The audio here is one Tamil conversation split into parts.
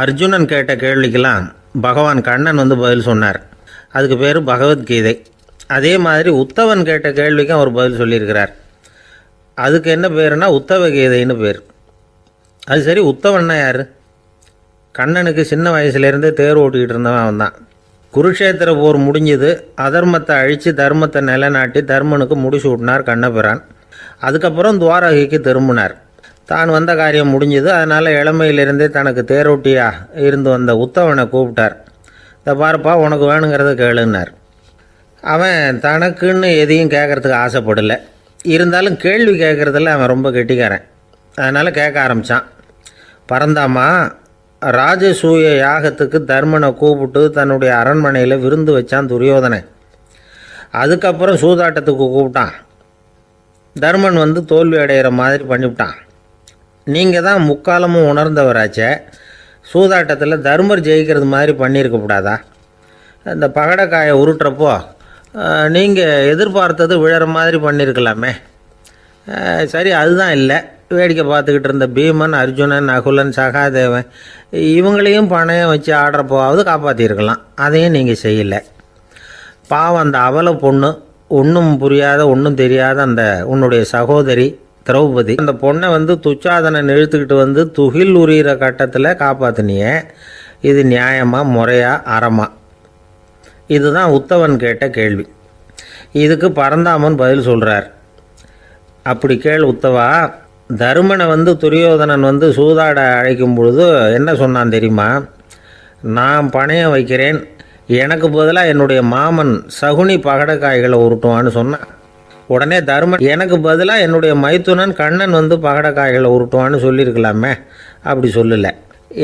அர்ஜுனன் கேட்ட கேள்விக்கெல்லாம் பகவான் கண்ணன் வந்து பதில் சொன்னார். அதுக்கு பேர் பகவத்கீதை. அதே மாதிரி உத்தவன் கேட்ட கேள்விக்கும் அவர் பதில் சொல்லியிருக்கிறார். அதுக்கு என்ன பேருனா உத்தவ கீதைன்னு பேர். அது சரி, உத்தவன்னா யார்? கண்ணனுக்கு சின்ன வயசுலேருந்தே தேர் ஓட்டிக்கிட்டு இருந்தவன் அவன் தான். குருஷேத்திர போர் முடிஞ்சது. அதர்மத்தை அழித்து தர்மத்தை நிலைநாட்டி தர்மனுக்கு முடிச்சு விட்டினார் கண்ணபிரான். அதுக்கப்புறம் துவாரகைக்கு திரும்பினார். தான் வந்த காரியம் முடிஞ்சது. அதனால் இளமையிலிருந்தே தனக்கு தேரோட்டியாக இருந்து வந்த உத்தவனை கூப்பிட்டார். இதை பாருப்பா, உனக்கு வேணுங்கிறத கேளுன்னார். அவன் தனக்குன்னு எதையும் கேட்குறதுக்கு ஆசைப்படலை. இருந்தாலும் கேள்வி கேட்குறதில்ல அவன் ரொம்ப கெட்டிக்காரன். அதனால் கேட்க ஆரம்பித்தான். பரந்தாமா, ராஜசூய யாகத்துக்கு தர்மனை கூப்பிட்டு தன்னுடைய அரண்மனையில் விருந்து வச்சான் துரியோதனை. அதுக்கப்புறம் சூதாட்டத்துக்கு கூப்பிட்டான். தர்மன் வந்து தோல்வி அடைகிற மாதிரி பண்ணிவிட்டான். நீங்கள் தான் முக்காலமும் உணர்ந்தவராச்சே, சூதாட்டத்தில் தர்மர் ஜெயிக்கிறது மாதிரி பண்ணியிருக்கக்கூடாதா? இந்த பகடைக்காயை உருட்டுறப்போ நீங்கள் எதிர்பார்த்தது விழற மாதிரி பண்ணியிருக்கலாமே. சரி, அதுதான் இல்லை. வேடிக்கை பார்த்துக்கிட்டு இருந்த பீமன், அர்ஜுனன், நகுலன், சகாதேவன் இவங்களையும் பணையம் வச்சு ஆடுறப்போவாவது காப்பாற்றிருக்கலாம். அதையும் நீங்கள் செய்யலை. பாவம், அந்த அவல பொண்ணு, ஒன்றும் புரியாத ஒன்றும் தெரியாத அந்த உன்னுடைய சகோதரி திரௌபதி, அந்த பொண்ணை வந்து துச்சாதனன் இழுத்துக்கிட்டு வந்து துகில் உரிகிற கட்டத்தில் காப்பாற்றினியே. இது நியாயமா, முறையா, அறமா? இதுதான் உத்தவன் கேட்ட கேள்வி. இதுக்கு பரந்தாமன் பதில் சொல்கிறார். அப்படி கேள் உத்தவா. தருமனை வந்து துரியோதனன் வந்து சூதாட அழைக்கும் பொழுது என்ன சொன்னான் தெரியுமா? நான் பணையம் வைக்கிறேன், எனக்கு பதிலாக என்னுடைய மாமன் சகுனி பகடைக்காய்களை உருட்டுவான்னு சொன்னான். உடனே தருமன், எனக்கு பதிலாக என்னுடைய மைத்துனன் கண்ணன் வந்து பகடைக்காய்களை உருட்டுவான்னு சொல்லியிருக்கலாமே. அப்படி சொல்லலை.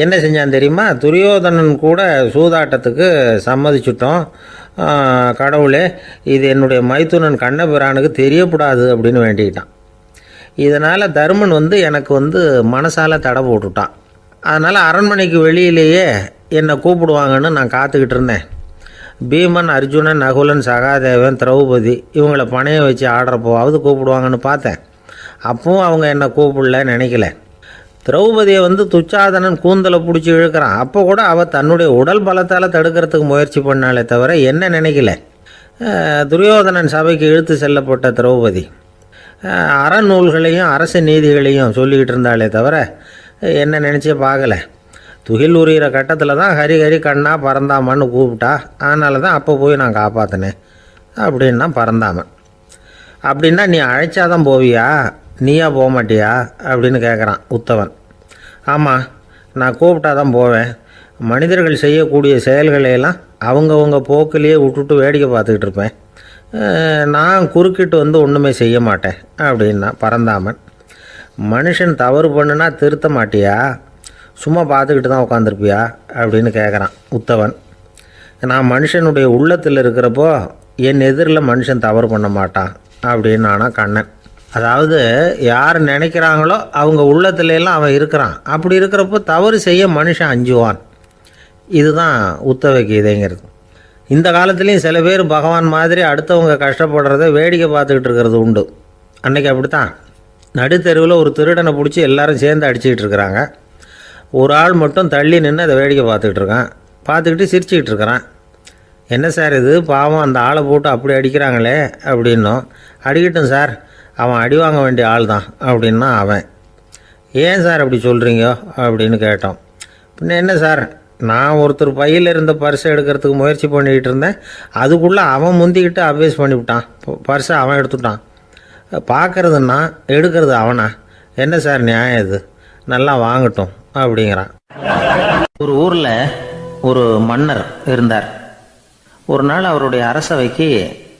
என்ன செஞ்சான் தெரியுமா? துரியோதனன் கூட சூதாட்டத்துக்கு சம்மதிச்சிட்டோம், கடவுளே இது என்னுடைய மைத்துனன் கண்ணபிரானுக்கு தெரியக்கூடாது அப்படின்னு வேண்டிக்கிட்டான். இதனால் தருமன் வந்து எனக்கு வந்து மனசால் தடை போட்டுட்டான். அதனால் அரண்மனைக்கு வெளியிலேயே என்னை கூப்பிடுவாங்கன்னு நான் காத்துக்கிட்டு இருந்தேன். பீமன், அர்ஜுனன், நகுலன், சகாதேவன், திரௌபதி இவங்களை பணையம் வச்சு ஆடுறப்போவாவது கூப்பிடுவாங்கன்னு பார்த்தேன். அப்பவும் அவங்க என்னை கூப்பிடல, நினைக்கல. திரௌபதியை வந்து துச்சாதனன் கூந்தலை பிடிச்சி இழுக்கிறான். அப்போ கூட அவள் தன்னுடைய உடல் பலத்தால் தடுக்கிறதுக்கு முயற்சி பண்ணாலே தவிர என்ன நினைக்கல. துரியோதனன் சபைக்கு இழுத்து செல்லப்பட்ட திரௌபதி அறநூல்களையும் அரச நீதிகளையும் சொல்லிக்கிட்டு இருந்தாலே தவிர என்ன நினச்சே பார்க்கல. துகில் உரிகிற கட்டத்தில் தான் ஹரி ஹரி கண்ணா பரந்தாமன்னு கூப்பிட்டா. அதனால தான் அப்போ போய் நான் காப்பாற்றினேன் அப்படின்னா பரந்தாமன். அப்படின்னா நீ அழைச்சாதான் போவியா, நீயா போக மாட்டியா அப்படின்னு கேட்குறான் உத்தவன். ஆமாம், நான் கூப்பிட்டா தான் போவேன். மனிதர்கள் செய்யக்கூடிய செயல்களையெல்லாம் அவங்கவுங்க போக்கிலேயே விட்டுட்டு வேடிக்கை பார்த்துக்கிட்டு இருப்பேன். நான் குறுக்கிட்டு வந்து ஒன்றுமே செய்ய மாட்டேன் அப்படின்னா பரந்தாமன். மனுஷன் தவறு பண்ணுனா திருத்த மாட்டியா, சும்மா பார்த்துக்கிட்டு தான் உட்காந்துருப்பியா அப்படின்னு கேட்குறான் உத்தவன். நான் மனுஷனுடைய உள்ளத்தில் இருக்கிறப்போ என் எதிரில் மனுஷன் தவறு பண்ண மாட்டான் அப்படின்னு ஆனா கண்ணன். அதாவது யார் நினைக்கிறாங்களோ அவங்க உள்ளத்துலலாம் அவன் இருக்கிறான். அப்படி இருக்கிறப்போ தவறு செய்ய மனுஷன் அஞ்சுவான். இதுதான் உத்தவ கீதைங்கிறது. இந்த காலத்துலேயும் சில பேர் பகவான் மாதிரி அடுத்தவங்க கஷ்டப்படுறத வேடிக்கை பார்த்துக்கிட்டு இருக்கிறது உண்டு. அன்றைக்கி அப்படித்தான். நடுத்தெருவில் ஒரு திருடனை பிடிச்சி எல்லாரும் சேர்ந்து அடிச்சுக்கிட்டு இருக்கிறாங்க. ஒரு ஆள் மட்டும் தள்ளி நின்று அதை வேடிக்கை பார்த்துக்கிட்டு இருக்கான். பார்த்துக்கிட்டு சிரிச்சுக்கிட்டு இருக்கிறான். என்ன சார் இது, பாவம் அந்த ஆளை போட்டு அப்படி அடிக்கிறாங்களே அப்படின்னோம். அடிக்கட்டும் சார், அவன் அடி வாங்க வேண்டிய ஆள் தான் அப்படின்னா அவன். ஏன் சார் அப்படி சொல்கிறீங்க அப்படின்னு கேட்டோம். பின்ன என்ன சார், நான் ஒருத்தர் பையில் இருந்த பர்ஸை எடுக்கிறதுக்கு முயற்சி பண்ணிக்கிட்டு இருந்தேன். அதுக்குள்ளே அவன் முந்திக்கிட்டு அபேஸ் பண்ணிவிட்டான். பர்ஸை அவன் எடுத்துட்டான். பார்க்குறதுன்னா எடுக்கிறது அவனா? என்ன சார் நியாயம் இது? நல்லா வாங்கட்டும் அப்படிங்கிறான். ஒரு ஊரில் ஒரு மன்னர் இருந்தார். ஒரு நாள் அவருடைய அரசவைக்கு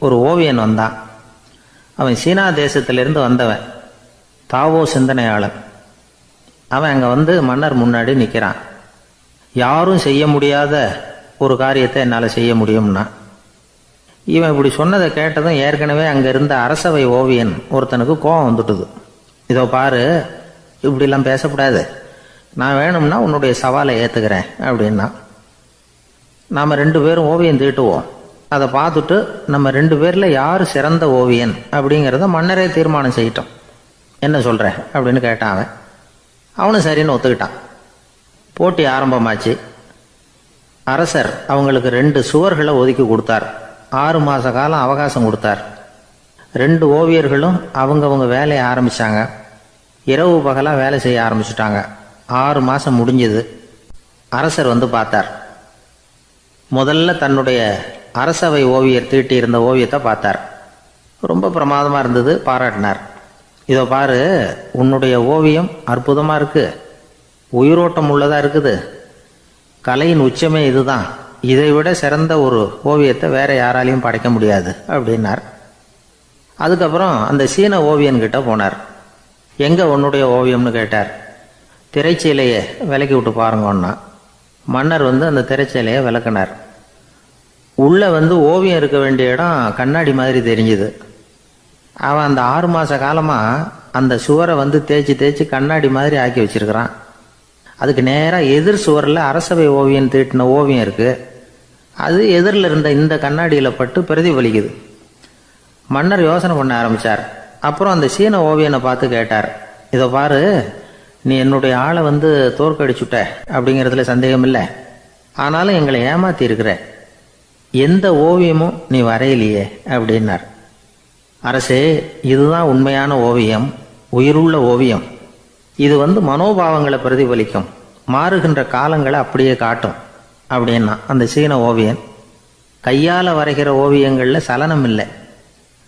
ஒரு ஓவியன் வந்தான். அவன் சீனா தேசத்திலிருந்து வந்தவன், தாவோ சிந்தனையாளன். அவன் அங்கே வந்து மன்னர் முன்னாடி நிற்கிறான். யாரும் செய்ய முடியாத ஒரு காரியத்தை என்னால் செய்ய முடியும்னா. இவன் இப்படி சொன்னதை கேட்டதும் ஏற்கனவே அங்கே இருந்த அரசவை ஓவியன் ஒருத்தனுக்கு கோபம் வந்துட்டுது. இதோ பாரு, இப்படிலாம் பேசக்கூடாது, நான் வேணும்னா உன்னுடைய சவாலை ஏற்றுக்கிறேன் அப்படின்னா. நாம் 2 பேரும் ஓவியம் தீட்டுவோம். அதை பார்த்துட்டு நம்ம 2 பேரில் யார் சிறந்த ஓவியன் அப்படிங்கிறத மன்னரே தீர்மானம் செய்யட்டும். என்ன சொல்கிற அப்படின்னு கேட்டான் அவன். அவனும் சரின்னு ஒத்துக்கிட்டான். போட்டி ஆரம்பமாச்சு. அரசர் அவங்களுக்கு 2 சுவர்களை ஒதுக்கி கொடுத்தார். 6 மாத காலம் அவகாசம் கொடுத்தார். 2 ஓவியர்களும் அவங்கவங்க வேலையை ஆரம்பித்தாங்க. இரவு பகலாக வேலை செய்ய ஆரம்பிச்சுட்டாங்க. 6 மாதம் முடிஞ்சது. அரசர் வந்து பார்த்தார். முதல்ல தன்னுடைய அரசவை ஓவியர் தீட்டியிருந்த ஓவியத்தை பார்த்தார். ரொம்ப பிரமாதமாக இருந்தது, பாராட்டினார். இதோ பாரு, உன்னுடைய ஓவியம் அற்புதமாக இருக்குது, உயிரோட்டம் உள்ளதாக இருக்குது, கலையின் உச்சமே இதுதான், இதை விட சிறந்த ஒரு ஓவியத்தை வேற யாராலையும் படைக்க முடியாது அப்படின்னார். அதுக்கப்புறம் அந்த சீன ஓவியன்கிட்ட போனார். எங்கே உன்னுடைய ஓவியம்னு கேட்டார். திரைச்சீலையை விலக்கி விட்டு பாருங்கன்னா மன்னர் வந்து அந்த திரைச்சீலையை விளக்குனார். உள்ளே வந்து ஓவியம் இருக்க வேண்டிய இடம் கண்ணாடி மாதிரி தெரிஞ்சுது. அவன் அந்த 6 மாத காலமாக அந்த சுவரை வந்து தேய்ச்சி தேய்ச்சி கண்ணாடி மாதிரி ஆக்கி வச்சிருக்கிறான். அதுக்கு நேராக எதிர் சுவரில் அரசவை ஓவியம் தீட்டின ஓவியம் இருக்குது. அது எதிரில் இருந்த இந்த கண்ணாடியில் பட்டு பிரதிபலிக்குது. மன்னர் யோசனை பண்ண ஆரம்பித்தார். அப்புறம் அந்த சீன ஓவியனை பார்த்து கேட்டார், இதை பாரு, நீ என்னுடைய ஆளை வந்து தோற்கடிச்சுட்ட அப்படிங்கிறதுல சந்தேகம் இல்லை, ஆனாலும் எங்களை ஏமாற்றி இருக்கிற, எந்த ஓவியமும் நீ வரையிலையே அப்படின்னார். அரசே, இதுதான் உண்மையான ஓவியம், உயிருள்ள ஓவியம். இது வந்து மனோபாவங்களை பிரதிபலிக்கும், மாறுகின்ற காலங்களை அப்படியே காட்டும் அப்படின்னா அந்த சீன ஓவியன். கையால் வரைகிற ஓவியங்களில் சலனம் இல்லை,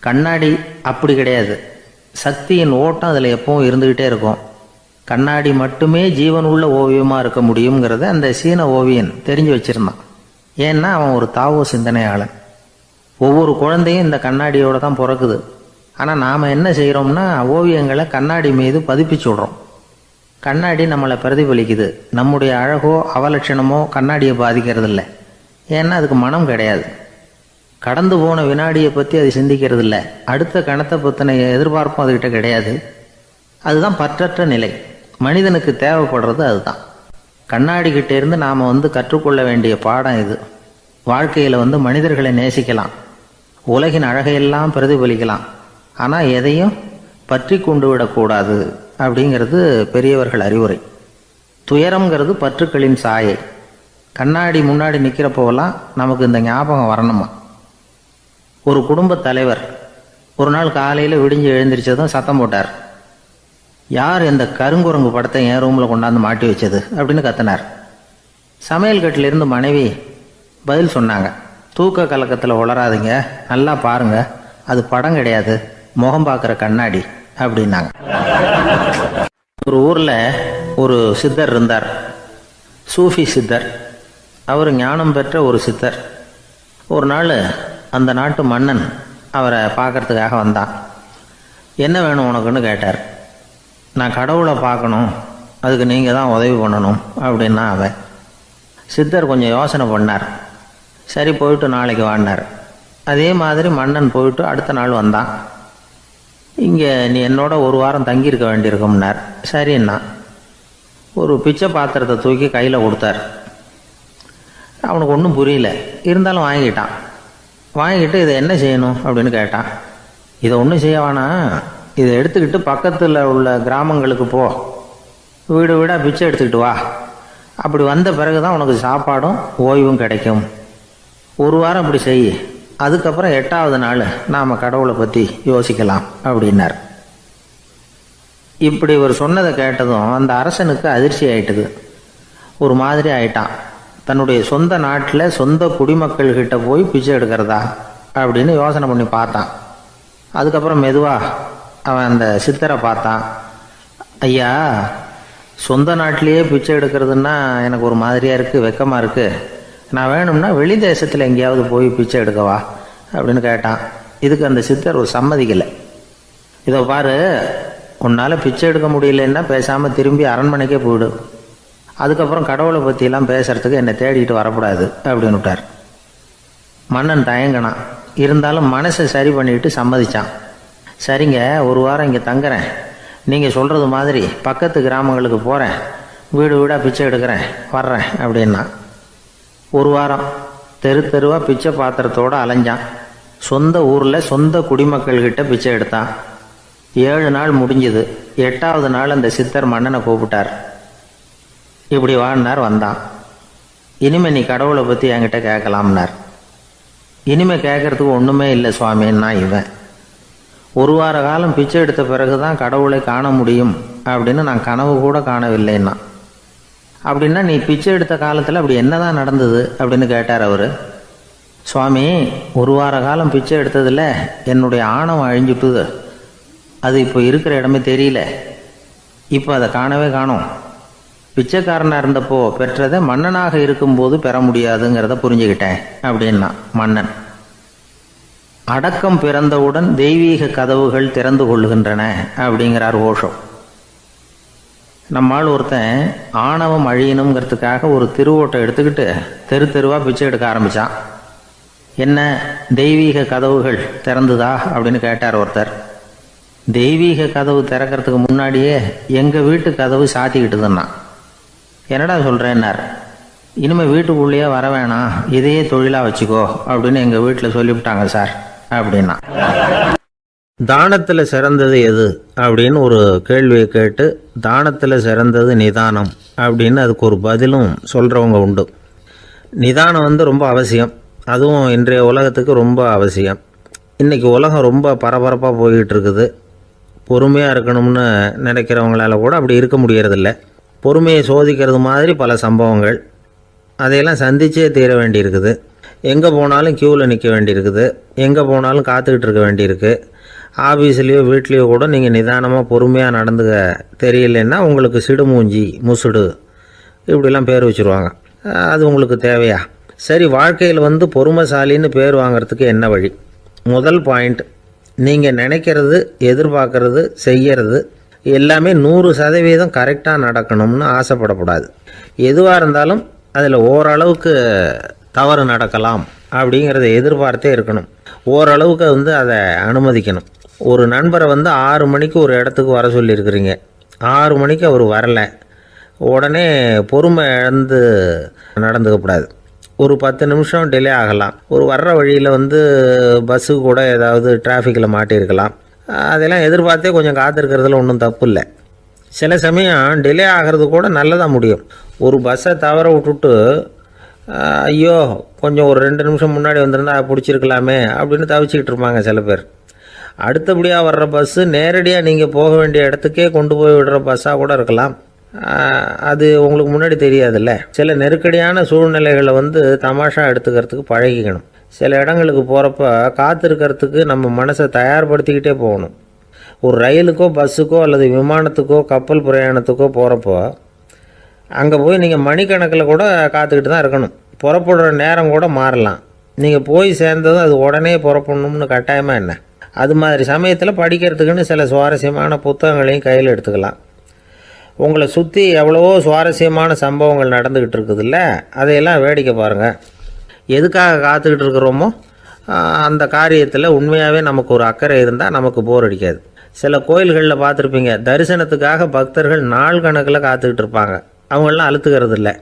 கண்ணாடி அப்படி கிடையாது, சக்தியின் ஓட்டம் அதில் எப்பவும் இருந்துக்கிட்டே இருக்கும். கண்ணாடி மட்டுமே ஜீவன் உள்ள ஓவியமாக இருக்க முடியுங்கிறத அந்த சீன ஓவியன் தெரிஞ்சு வச்சிருந்தான். ஏன்னா அவன் ஒரு தாவோ சிந்தனையாளன். ஒவ்வொரு குழந்தையும் இந்த கண்ணாடியோடு தான் பிறக்குது. ஆனால் நாம் என்ன செய்கிறோம்னா ஓவியங்களை கண்ணாடி மீது பதிப்பிச்சு விடுறோம். கண்ணாடி நம்மளை பிரதிபலிக்குது. நம்முடைய அழகோ அவலட்சணமோ கண்ணாடியை பாதிக்கிறது இல்லை. ஏன்னா அதுக்கு மனம் கிடையாது. கடந்து போன வினாடியை பற்றி அது சிந்திக்கிறது இல்லை. அடுத்த கணத்தை பற்றின எதிர்பார்ப்பும் அதுகிட்ட கிடையாது. அதுதான் பற்றற்ற நிலை. மனிதனுக்கு தேவைப்படுறது அதுதான். கண்ணாடிக்கிட்டே இருந்து நாம் வந்து கற்றுக்கொள்ள வேண்டிய பாடம் இது. வாழ்க்கையில் வந்து மனிதர்களை நேசிக்கலாம், உலகின் அழகையெல்லாம் பிரதிபலிக்கலாம், ஆனால் எதையும் பற்றி கொண்டு விடக்கூடாது அப்படிங்கிறது பெரியவர்கள் அறிவுரை. துயரம்ங்கிறது பற்றுக்களின் சாயை. கண்ணாடி முன்னாடி நிற்கிறப்போவெல்லாம் நமக்கு இந்த ஞாபகம் வரணுமா. ஒரு குடும்ப தலைவர் ஒரு நாள் காலையில் விடிஞ்சு எழுந்திரிச்சதும் சத்தம் போட்டார். யார் இந்த கருங்குரங்கு படத்தை என் ரூமில் கொண்டாந்து மாட்டி வச்சது அப்படின்னு கத்தினார். சமையல் கட்டிலிருந்து மனைவி பதில் சொன்னாங்க, தூக்க கலக்கத்தில் உளராதிங்க, நல்லா பாருங்க, அது படம் கிடையாது, முகம் பார்க்குற கண்ணாடி அப்படின்னாங்க. ஒரு ஊரில் ஒரு சித்தர் இருந்தார், சூஃபி சித்தர். அவர் ஞானம் பெற்ற ஒரு சித்தர். ஒரு நாள் அந்த நாட்டு மன்னன் அவரை பார்க்கறதுக்காக வந்தான். என்ன வேணும் உனக்குன்னு கேட்டார். நான் கடவுளை பார்க்கணும், அதுக்கு நீங்கள் தான் உதவி பண்ணணும் அப்படின்னா அவன். சித்தர் கொஞ்சம் யோசனை பண்ணார். சரி, போயிட்டு நாளைக்கு வாடினார். அதே மாதிரி மன்னன் போயிட்டு அடுத்த நாள் வந்தான். இங்கே நீ என்னோட 1 வாரம் தங்கியிருக்க வேண்டியிருக்கும்னார். சரின்னா ஒரு பிச்சை பாத்திரத்தை தூக்கி கையில் கொடுத்தார். அவனுக்கு ஒன்றும் புரியல, இருந்தாலும் வாங்கிட்டான். வாங்கிட்டு இதை என்ன செய்யணும் அப்படின்னு கேட்டான். இதை ஒன்றும் செய்ய வேணாம், இதை எடுத்துக்கிட்டு பக்கத்தில் உள்ள கிராமங்களுக்கு போ, வீடு வீடாக பிச்சை எடுத்துக்கிட்டு வா, அப்படி வந்த பிறகு தான் உனக்கு சாப்பாடும் ஓய்வும் கிடைக்கும். 1 வாரம் அப்படி செய், அதுக்கப்புறம் 8வது நாள் நாம் கடவுளை பற்றி யோசிக்கலாம் அப்படின்னார். இப்படி இவர் சொன்னதை கேட்டதும் அந்த அரசனுக்கு அதிர்ச்சி ஆயிட்டுது. ஒரு மாதிரி ஆயிட்டான். தன்னுடைய சொந்த நாட்டில் சொந்த குடிமக்கள்கிட்ட போய் பிச்சை எடுக்கிறதா அப்படின்னு யோசனை பண்ணி பார்த்தான். அதுக்கப்புறம் மெதுவாக அவன் அந்த சித்தரை பார்த்தான். ஐயா, சொந்த நாட்டிலேயே பிச்சை எடுக்கிறதுன்னா எனக்கு ஒரு மாதிரியாக இருக்குது, வெக்கமாக இருக்குது. நான் வேணும்னா வெளி தேசத்தில் எங்கேயாவது போய் பிச்சை எடுக்கவா அப்படின்னு கேட்டான். இதுக்கு அந்த சித்தர் ஒரு சம்மதிக்கலை. இதை பாரு, உன்னால் பிச்சை எடுக்க முடியலன்னா பேசாமல் திரும்பி அரண்மனைக்கே போயிடு, அதுக்கப்புறம் கடவுளை பற்றியெல்லாம் பேசுறதுக்கு என்னை தேடிட்டு வரக்கூடாது அப்படின்னு விட்டார். மன்னன் தயங்கினான். இருந்தாலும் மனசை சரி பண்ணிட்டு சம்மதிச்சான். சரிங்க, 1 வாரம் இங்கே தங்குறேன், நீங்கள் சொல்கிறது மாதிரி பக்கத்து கிராமங்களுக்கு போகிறேன், வீடு வீடாக பிச்சை எடுக்கிறேன், வர்றேன் அப்படின்னா. 1 வாரம் தெரு தெருவாக பிச்சை பாத்திரத்தோடு அலைஞ்சான். சொந்த ஊரில் சொந்த குடிமக்கள்கிட்ட பிச்சை எடுத்தான். 7 நாள் முடிஞ்சுது. 8வது நாள் அந்த சித்தர் மன்னனை கூப்பிட்டார். இப்படி வாழ்னார். வந்தான். இனிமேல் நீ கடவுளை பற்றி என்கிட்ட கேட்கலாம்னார். இனிமேல் கேட்கறதுக்கு ஒன்றுமே இல்லை சுவாமின்னா இவன். ஒரு வார காலம் பிச்சை எடுத்த பிறகு தான் கடவுளை காண முடியும் அப்படின்னு நான் கனவு கூட காணவில்லைன்னா. அப்படின்னா நீ பிச்சை எடுத்த காலத்தில் அப்படி என்னதான் நடந்தது அப்படின்னு கேட்டார் அவர். சுவாமி, ஒரு வார காலம் பிச்சை எடுத்ததில் என்னுடைய ஆணவம் அழிஞ்சுட்டுது. அது இப்போ இருக்கிற இடமே தெரியல. இப்போ அதை காணவே காணோம். பிச்சைக்காரனாக இருந்தப்போ பெற்றதை மன்னனாக இருக்கும்போது பெற முடியாதுங்கிறத புரிஞ்சுக்கிட்டேன் அப்படின்னா மன்னன். அடக்கம் பிறந்தவுடன் தெய்வீக கதவுகள் திறந்து கொள்ளுகின்றன அப்படிங்கிறார் ஓஷோ. நம்மால் ஒருத்தன் ஆணவம் அழியணுங்கிறதுக்காக ஒரு திருவோட்டை எடுத்துக்கிட்டு தெரு தெருவாக பிச்சை எடுக்க ஆரம்பித்தான். என்ன, தெய்வீக கதவுகள் திறந்துதா அப்படின்னு கேட்டார் ஒருத்தர். தெய்வீக கதவு திறக்கிறதுக்கு முன்னாடியே எங்கள் வீட்டு கதவு சாத்திக்கிட்டுதுன்னா. என்னடா சொல்கிறேன்னார். இனிமேல் வீட்டுக்குள்ளேயே வர வேணாம், இதையே தொழிலாக வச்சுக்கோ அப்படின்னு எங்கள் வீட்டில் சொல்லிவிட்டாங்க சார் அப்படின்னா. தானத்தில் சிறந்தது எது அப்படின்னு ஒரு கேள்வியை கேட்டு, தானத்தில் சிறந்தது நிதானம் அப்படின்னு அதுக்கு ஒரு பதிலும் சொல்கிறவங்க உண்டு. நிதானம் ரொம்ப அவசியம். அதுவும் இன்றைய உலகத்துக்கு ரொம்ப அவசியம். இன்றைக்கி உலகம் ரொம்ப பரபரப்பாக போய்கிட்டு இருக்குது. பொறுமையாக இருக்கணும்னு நினைக்கிறவங்களால கூட அப்படி இருக்க முடியறதில்ல. பொறுமையை சோதிக்கிறது மாதிரி பல சம்பவங்கள். அதையெல்லாம் சந்திச்சே தீர வேண்டியிருக்குது. எங்கே போனாலும் க்யூவில் நிற்க வேண்டியிருக்குது. எங்கே போனாலும் காத்துக்கிட்டு இருக்க வேண்டியிருக்கு. ஆஃபீஸ்லேயோ வீட்லேயோ கூட நீங்கள் நிதானமாக பொறுமையாக நடந்துக்க தெரியலன்னா உங்களுக்கு சிடுமூஞ்சி, முசுடு இப்படிலாம் பேர் வச்சுருவாங்க. அது உங்களுக்கு தேவையா? சரி, வாழ்க்கையில் பொறுமைசாலின்னு பேர் வாங்கிறதுக்கு என்ன வழி? முதல் பாயிண்ட், நீங்கள் நினைக்கிறது, எதிர்பார்க்கறது, செய்கிறது எல்லாமே 100% கரெக்டாக நடக்கணும்னு ஆசைப்படக்கூடாது. எதுவாக இருந்தாலும் அதில் ஓரளவுக்கு தவறு நடக்கலாம் அப்படிங்கிறத எதிர்பார்த்தே இருக்கணும். ஓரளவுக்கு அதை அனுமதிக்கணும். ஒரு நண்பரை 6 மணிக்கு ஒரு இடத்துக்கு வர சொல்லியிருக்கிறீங்க. 6 மணிக்கு அவர் வரலை. உடனே பொறுமை இழந்து நடந்துக்கக்கூடாது. ஒரு 10 நிமிஷம் டிலே ஆகலாம். ஒரு வர்ற வழியில் பஸ்ஸு கூட ஏதாவது டிராஃபிக்கில் மாட்டியிருக்கலாம். அதெல்லாம் எதிர்பார்த்தே கொஞ்சம் காத்திருக்கிறதுல ஒன்றும் தப்பு இல்லை. சில சமயம் டிலே ஆகிறது கூட நல்லதாக முடியும். ஒரு பஸ்ஸை தவற விட்டுட்டு ஐயோ கொஞ்சம் ஒரு 2 நிமிஷம் முன்னாடி வந்திருந்தா பிடிச்சிருக்கலாமே அப்படின்னு தவிச்சிக்கிட்டு இருப்பாங்க சில பேர். அடுத்தபடியாக வர்ற பஸ்ஸு நேரடியாக நீங்கள் போக வேண்டிய இடத்துக்கே கொண்டு போய் விடுற பஸ்ஸாக கூட இருக்கலாம். அது உங்களுக்கு முன்னாடி தெரியாதுல்ல. சில நெருக்கடியான சூழ்நிலைகளை தமாஷா எடுத்துக்கிறதுக்கு பழகிக்கணும். சில இடங்களுக்கு போகிறப்ப காத்திருக்கிறதுக்கு நம்ம மனசை தயார்படுத்திக்கிட்டே போகணும். ஒரு ரயிலுக்கோ பஸ்ஸுக்கோ அல்லது விமானத்துக்கோ கப்பல் பிரயாணத்துக்கோ போகிறப்போ அங்கே போய் நீங்கள் மணிக்கணக்கில் கூட காத்துக்கிட்டு தான் இருக்கணும். புறப்படுற நேரம் கூட மாறலாம். நீங்கள் போய் சேர்ந்ததும் அது உடனே புறப்படணும்னு கட்டாயமாக என்ன? அது மாதிரி சமயத்தில் படிக்கிறதுக்குன்னு சில சுவாரஸ்யமான புத்தகங்களையும் கையில் எடுத்துக்கலாம். உங்களை சுற்றி எவ்வளவோ சுவாரஸ்யமான சம்பவங்கள் நடந்துக்கிட்டு இருக்குதுல்ல, அதையெல்லாம் வேடிக்கை பாருங்கள். எதுக்காக காத்துக்கிட்டு இருக்கிறோமோ அந்த காரியத்தில் உண்மையாகவே நமக்கு ஒரு அக்கறை இருந்தால் நமக்கு போர் அடிக்காது. சில கோயில்களில் பார்த்துருப்பீங்க, தரிசனத்துக்காக பக்தர்கள் நாள் கணக்கில் காத்துக்கிட்டு இருப்பாங்க. அவங்களெலாம் அழுத்துக்கிறது இல்லை.